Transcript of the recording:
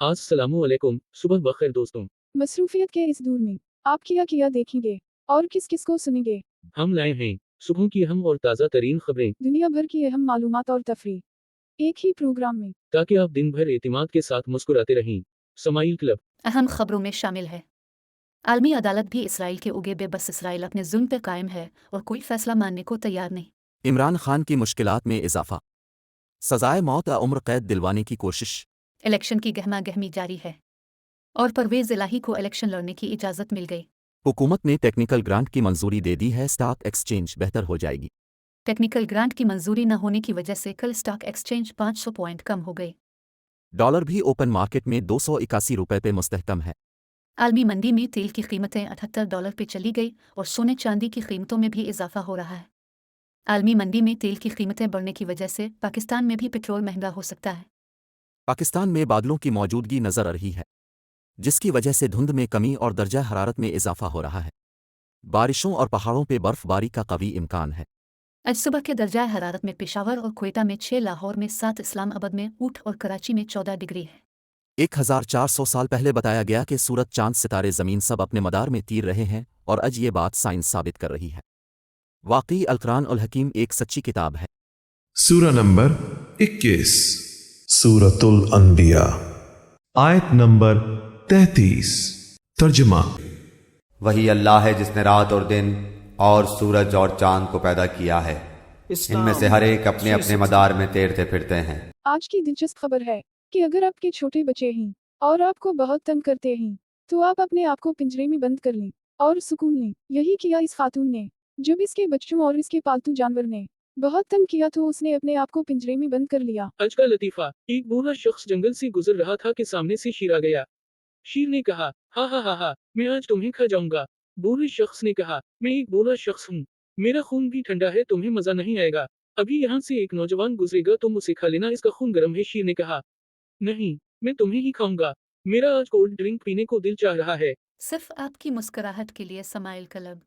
अस्सलामुअलैकुम, सुबह बखैर दोस्तों। मसरूफियत के इस दौर में आप क्या देखेंगे और किस किस को सुनेंगे। हम लाए हैं सुबह की अहम और ताज़ा तरीन खबरें, दुनिया भर की अहम मालूमात और तफरीह एक ही प्रोग्राम में। ताकि आप दिन भर एतिमाद के साथ मुस्कुराते रहें। समाइल क्लब। अहम खबरों में शामिल है। आलमी अदालत भी इसराइल के उगे बेबस इसराइल अपने जुल्म पर कायम है और कोई फैसला मानने को तैयार नहीं। इमरान खान की मुश्किलात में इजाफा, सजाए मौत या उम्र कैद दिलवाने की कोशिश। इलेक्शन की गहमा गहमी जारी है और परवेज इलाही को इलेक्शन लड़ने की इजाज़त मिल गई। हुकूमत ने टेक्निकल ग्रांट की मंजूरी दे दी है, स्टॉक एक्सचेंज बेहतर हो जाएगी। टेक्निकल ग्रांट की मंजूरी न होने की वजह से कल स्टॉक एक्सचेंज 500 पॉइंट कम हो गई। डॉलर भी ओपन मार्केट में 281 रुपये पे मुस्तहकम है। आलमी मंडी में तेल की कीमतें $78 पे चली गई और सोने चांदी की कीमतों में भी इजाफा हो रहा है। आलमी मंडी में तेल की कीमतें बढ़ने की वजह से पाकिस्तान में भी पेट्रोल महंगा हो सकता है। पाकिस्तान में बादलों की मौजूदगी नजर आ रही है, जिसकी वजह से धुंध में कमी और दर्जा हरारत में इजाफा हो रहा है। बारिशों और पहाड़ों पे बर्फबारी का कवी इम्कान है। आज सुबह के दर्जा हरारत में पेशावर और क्वेटा में 6, लाहौर में 7, इस्लामाबाद में 8 और कराची में 14 डिग्री है। 1400 साल पहले बताया गया कि सूरज, चांद, सितारे, ज़मीन सब अपने मदार में तीर रहे हैं और आज ये बात साइंस साबित कर रही है। वाकई अल-कुरान उल हकीम एक सच्ची किताब है। सूरा नंबर 21 सूरतुल अंबिया आयत नंबर 33 तर्जुमा। वही अल्लाह है जिसने रात और दिन और सूरज और चांद को पैदा किया है, इनमें से हर एक अपने अपने मदार में तैरते फिरते हैं। आज की दिलचस्प खबर है कि अगर आपके छोटे बच्चे हैं और आपको बहुत तंग करते हैं तो आप अपने आप को पिंजरे में बंद कर लें और सुकून लें। यही किया इस खातून ने। जब इसके बच्चों और इसके पालतू जानवर ने बहुत तंग किया तो उसने अपने आप को पिंजरे में बंद कर लिया। आज का लतीफा। एक बूढ़ा शख्स जंगल से गुजर रहा था कि सामने से शेर आ गया। शेर ने कहा, हा हा हा हा, मैं आज तुम्हें खा जाऊंगा। बूढ़े शख्स ने कहा, मैं एक बूढ़ा शख्स हूँ, मेरा खून भी ठंडा है, तुम्हें मजा नहीं आएगा। अभी यहाँ से एक नौजवान गुजरेगा, तुम उसे खा लेना, इसका खून गर्म है। शेर ने कहा, नहीं, मैं तुम्हें ही खाऊंगा, मेरा आज कोल्ड ड्रिंक पीने को दिल चाह रहा है। सिर्फ आपकी मुस्कुराहट के लिए समाइल क्लब।